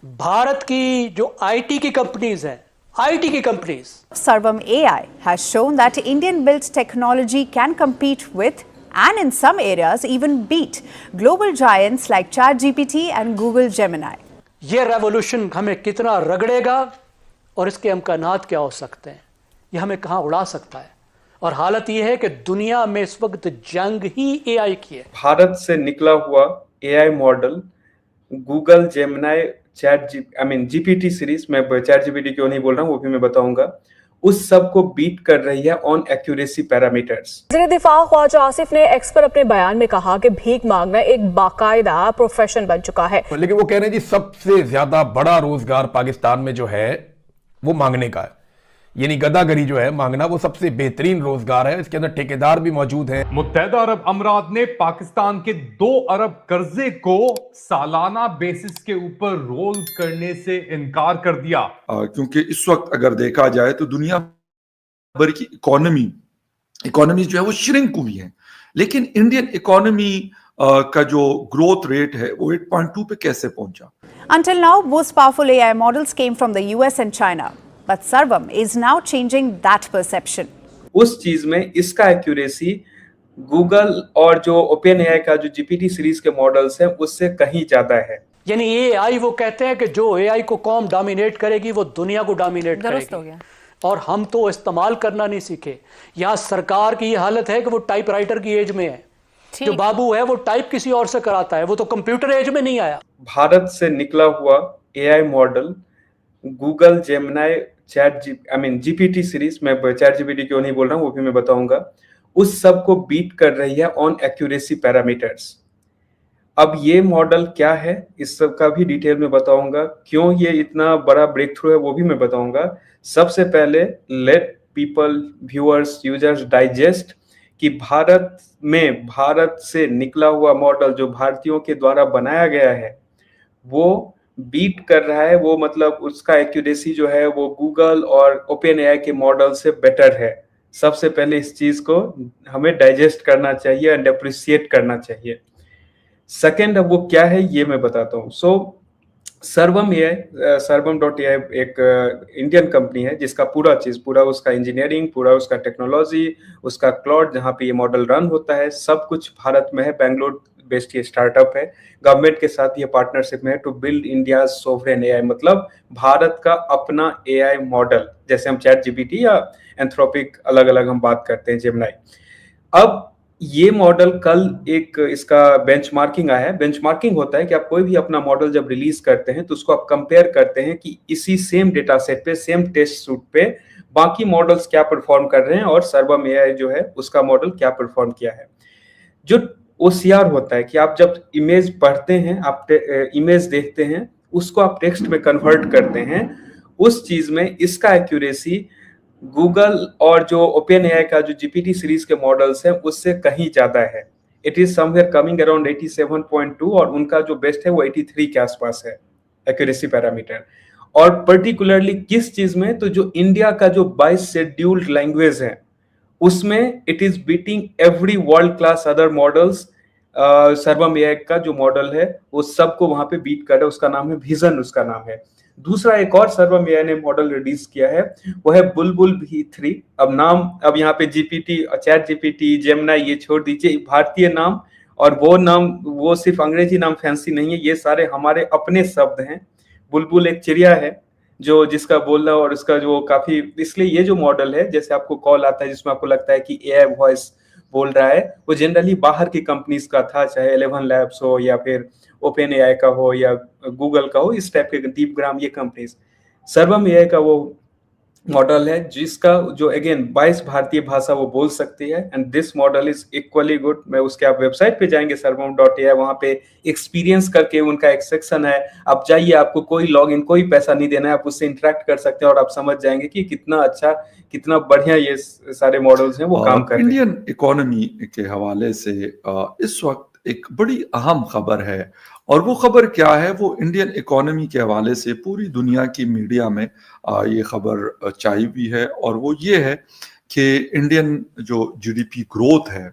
भारत की जो आईटी की कंपनीज हैं, आईटी की companies, Sarvam AI has shown that Indian-built technology can compete with and in some areas even beat global giants like ChatGPT and Google Gemini. ये revolution हमें कितना रगड़ेगा और इसके अमकानात क्या हो सकते हैं, ये हमें कहाँ उड़ा सकता है। और हालत ये है कि दुनिया में इस वक्त जंग ही एआई की है। भारत से निकला हुआ AI model Google Gemini GPT series, मैं चैट जीपीटी क्यों नहीं बोल रहा हूँ वो भी मैं बताऊंगा, उस सब को बीट कर रही है ऑन एक्यूरेसी पैरामीटर्स। वज़ीर दिफा ख्वाजा आसिफ ने एक्स पर अपने बयान में कहा कि भीख मांगना एक बाकायदा प्रोफेशन बन चुका है। लेकिन वो कह रहे हैं जी सबसे ज्यादा बड़ा रोजगार पाकिस्तान में जो है वो मांगने का है, यानी गदागरी जो है मांगना, वो सबसे बेहतरीन रोजगार है। इसके अंदर ठेकेदार भी मौजूद हैं। मुत्तहदा अरब अमीरात ने पाकिस्तान के 2 अरब कर्जे को सालाना बेसिस के ऊपर रोल करने से इनकार कर दिया, क्योंकि इस वक्त अगर देखा जाए तो दुनिया भर की इकोनॉमी जो है वो श्रिंक हुई है, लेकिन इंडियन इकोनॉमी का जो ग्रोथ रेट है वो 8.2 पे कैसे पहुंचा। Until now, most powerful AI models came from the US and China. But Sarvam is now changing that perception. उस चीज में इसका एक्यूरेसी गूगल और जो ओपन एआई का जो जीपीटी सीरीज के मॉडल्स हैं उससे कहीं ज्यादा है। यानी एआई, वो कहते हैं कि जो एआई को कौम डोमिनेट करेगी वो दुनिया को डोमिनेट करेगी। हो गया। और हम तो इस्तेमाल करना नहीं सीखे। यहाँ सरकार की ये हालत है कि वो टाइपराइटर की एज में है, जो बाबू है वो टाइप किसी और से कराता है, वो तो कंप्यूटर एज में नहीं आया। भारत से निकला हुआ AI model Google Gemini GPT series, मैं चैट जीपीटी क्यों नहीं बोल रहा हूँ वो भी मैं बताऊंगा, उस सब को बीट कर रही है ऑन एक्यूरेसी पैरामीटर्स। अब ये मॉडल क्या है इस सब का भी डिटेल में बताऊंगा, क्यों ये इतना बड़ा ब्रेक थ्रू है वो भी मैं बताऊंगा। सबसे पहले let people, viewers, users digest कि भारत से निकला हुआ मॉडल जो भारतीयों के द्वारा बनाया गया है वो बीट कर रहा है, वो मतलब उसका एक्यूरेसी जो है वो गूगल और ओपन एआई के मॉडल से बेटर है। सबसे पहले इस चीज को हमें डाइजेस्ट करना चाहिए एंड अप्रिशिएट करना चाहिए। सेकंड, अब वो क्या है ये मैं बताता हूँ। सर्वम.ai एक इंडियन कंपनी है जिसका पूरा उसका इंजीनियरिंग, पूरा उसका टेक्नोलॉजी, उसका क्लाउड जहाँ पे ये मॉडल रन होता है, सब कुछ भारत में है। बेंगलोर बेस्ड ये स्टार्टअप है, गवर्नमेंट के साथ ये पार्टनरशिप में है to build India sovereign AI, मतलब भारत का अपना एआई मॉडल, जैसे हम चैट जीपीटी या एंथ्रोपिक अलग अलग हम बात करते हैं, जेमिनाई। अब ये मॉडल कल एक इसका बेंचमार्किंग आया है। बेंचमार्किंग होता है कि आप कोई भी अपना मॉडल जब रिलीज करते हैं तो उसको आप कंपेयर करते हैं कि इसी सेम डेटा सेट पे, सेम टेस्ट सूट पे बाकी मॉडल्स क्या परफॉर्म कर रहे हैं और सर्वम एआई जो है उसका मॉडल क्या परफॉर्म किया है। जो ओसीआर होता है कि आप जब इमेज पढ़ते हैं, आप इमेज देखते हैं, उसको आप टेक्स्ट में कन्वर्ट करते हैं, उस चीज में इसका एक्यूरेसी गूगल और जो ओपन एआई का जो जीपीटी सीरीज के मॉडल्स हैं उससे कहीं ज्यादा है। It is somewhere coming around 87.2 और उनका जो बेस्ट है वो 83 के आसपास है एक्यूरेसी पैरामीटर। और पर्टिकुलरली किस चीज में, तो जो इंडिया का जो 22 शेड्यूल्ड लैंग्वेज है उसमें it is beating every world class other models. सर्वम एआई का जो मॉडल है वो सबको वहां पे बीट कर रहा है, उसका नाम है विजन, उसका नाम है। दूसरा एक और सर्वम एआई ने मॉडल रिलीज किया है वो है बुलबुल V3। अब यहाँ पे जीपीटी, चैट जीपीटी, जेमिनाई ये छोड़ दीजिए, भारतीय नाम, और वो नाम वो सिर्फ अंग्रेजी नाम फैंसी नहीं है, ये सारे हमारे अपने शब्द हैं। बुलबुल एक चिड़िया है जो जिसका बोलना और उसका जो काफी, इसलिए ये जो मॉडल है, जैसे आपको कॉल आता है जिसमें आपको लगता है कि एआई वॉइस बोल रहा है, वो जनरली बाहर की कंपनीज का था, चाहे 11 लैब्स हो या फिर ओपन एआई का हो या गूगल का हो, इस टाइप के दीपग्राम ये कंपनीज। सर्वम एआई का वो मॉडल है जिसका जो अगेन 22 भारतीय भाषा वो बोल सकती है and this model is equally good. मैं उसके आप वेबसाइट पे जाएंगे सर्वम.ai, वहां पे एक्सपीरियंस करके उनका एक सेक्शन है, आप जाइए, आपको कोई लॉग इन, कोई पैसा नहीं देना है, आप उससे इंटरेक्ट कर सकते हैं और आप समझ जाएंगे कि कितना अच्छा, कितना बढ़िया ये सारे मॉडल्स हैं वो काम कर रहे हैं। इंडियन इकोनॉमी के हवाले से इस वक्त एक बड़ी अहम खबर है, और वो खबर क्या है, वो इंडियन इकोनॉमी के हवाले से पूरी दुनिया की मीडिया में ये खबर छाई हुई है, और वो ये है कि इंडियन जो जीडीपी ग्रोथ है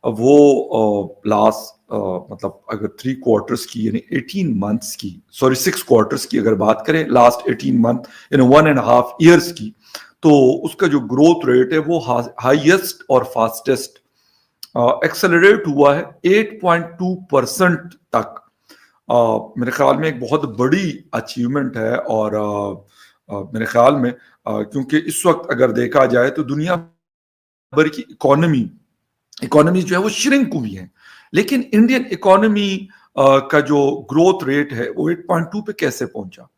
वो लास्ट मतलब अगर 3 क्वार्टर्स की यानी 18 मंथ्स की, सॉरी 6 क्वार्टर्स की अगर बात करें, लास्ट 18 मंथ यानी 1.5 ईयर्स की, तो उसका जो ग्रोथ रेट है वो हाईएस्ट और फास्टेस्ट एक्सेलरेट हुआ है 8.2% तक। मेरे ख्याल में एक बहुत बड़ी अचीवमेंट है। और मेरे ख्याल में क्योंकि इस वक्त अगर देखा जाए तो दुनिया भर की इकोनॉमी जो है वो श्रिंक हुई है, लेकिन इंडियन इकोनॉमी का जो ग्रोथ रेट है वो 8.2 पे कैसे पहुंचा?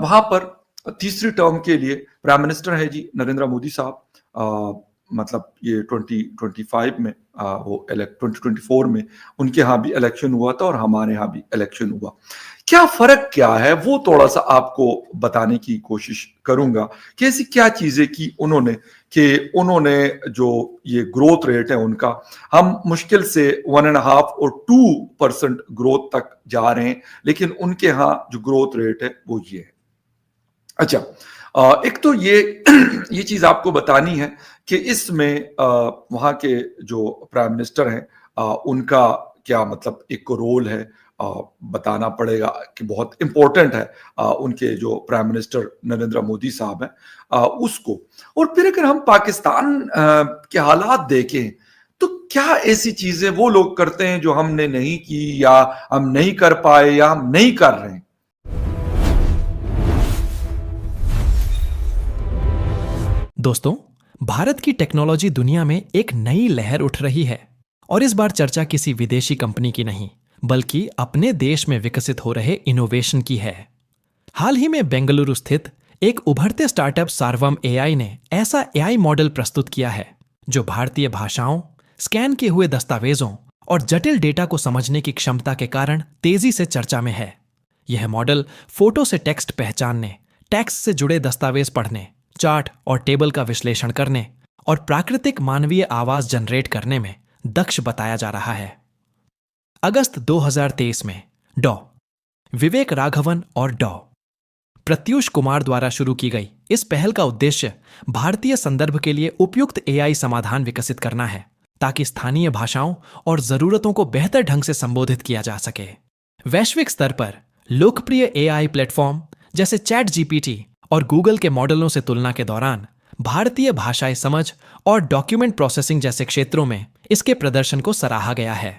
वहां पर तीसरी टर्म के लिए प्राइम मिनिस्टर है जी नरेंद्र मोदी साहब। मतलब ये 2025 में वो 2024 में उनके यहाँ भी इलेक्शन हुआ था और हमारे यहाँ भी इलेक्शन हुआ। क्या फर्क क्या है वो थोड़ा सा आपको बताने की कोशिश करूंगा कि ऐसी क्या चीजें की उन्होंने जो ये ग्रोथ रेट है उनका, हम मुश्किल से 1.5 और 2% ग्रोथ तक जा रहे हैं, लेकिन उनके यहाँ जो ग्रोथ रेट है वो ये है। अच्छा, एक तो ये चीज आपको बतानी है कि इसमें वहां के जो प्राइम मिनिस्टर हैं उनका क्या मतलब एक रोल है, बताना पड़ेगा कि बहुत इंपॉर्टेंट है उनके जो प्राइम मिनिस्टर नरेंद्र मोदी साहब हैं उसको। और फिर अगर हम पाकिस्तान के हालात देखें तो क्या ऐसी चीजें वो लोग करते हैं जो हमने नहीं की, या हम नहीं कर पाए, या हम नहीं कर रहे हैं? दोस्तों, भारत की टेक्नोलॉजी दुनिया में एक नई लहर उठ रही है, और इस बार चर्चा किसी विदेशी कंपनी की नहीं बल्कि अपने देश में विकसित हो रहे इनोवेशन की है। हाल ही में बेंगलुरु स्थित एक उभरते स्टार्टअप सार्वम एआई ने ऐसा एआई मॉडल प्रस्तुत किया है जो भारतीय भाषाओं, स्कैन किए हुए दस्तावेजों और जटिल डेटा को समझने की क्षमता के कारण तेजी से चर्चा में है। यह मॉडल फोटो से टेक्स्ट पहचानने, टेक्स्ट से जुड़े दस्तावेज पढ़ने, चार्ट और टेबल का विश्लेषण करने और प्राकृतिक मानवीय आवाज जनरेट करने में दक्ष बताया जा रहा है। अगस्त 2023 में डॉ. विवेक राघवन और डॉ. प्रत्यूष कुमार द्वारा शुरू की गई इस पहल का उद्देश्य भारतीय संदर्भ के लिए उपयुक्त एआई समाधान विकसित करना है, ताकि स्थानीय भाषाओं और जरूरतों को बेहतर ढंग से संबोधित किया जा सके। वैश्विक स्तर पर लोकप्रिय एआई प्लेटफॉर्म जैसे चैट जीपीटी और गूगल के मॉडलों से तुलना के दौरान भारतीय भाषाई समझ और डॉक्यूमेंट प्रोसेसिंग जैसे क्षेत्रों में इसके प्रदर्शन को सराहा गया है।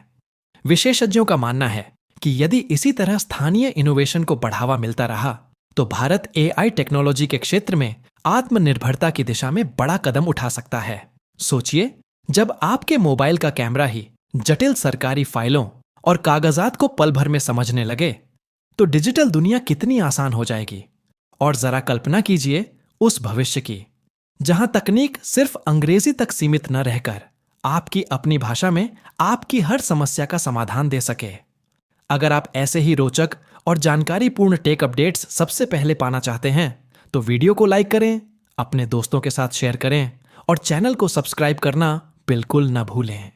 विशेषज्ञों का मानना है कि यदि इसी तरह स्थानीय इनोवेशन को बढ़ावा मिलता रहा तो भारत एआई टेक्नोलॉजी के क्षेत्र में आत्मनिर्भरता की दिशा में बड़ा कदम उठा सकता है। सोचिए, जब आपके मोबाइल का कैमरा ही जटिल सरकारी फाइलों और कागजात को पल भर में समझने लगे तो डिजिटल दुनिया कितनी आसान हो जाएगी। और जरा कल्पना कीजिए उस भविष्य की जहां तकनीक सिर्फ अंग्रेजी तक सीमित न रहकर आपकी अपनी भाषा में आपकी हर समस्या का समाधान दे सके। अगर आप ऐसे ही रोचक और जानकारीपूर्ण टेक अपडेट्स सबसे पहले पाना चाहते हैं तो वीडियो को लाइक करें, अपने दोस्तों के साथ शेयर करें और चैनल को सब्सक्राइब करना बिल्कुल न भूलें।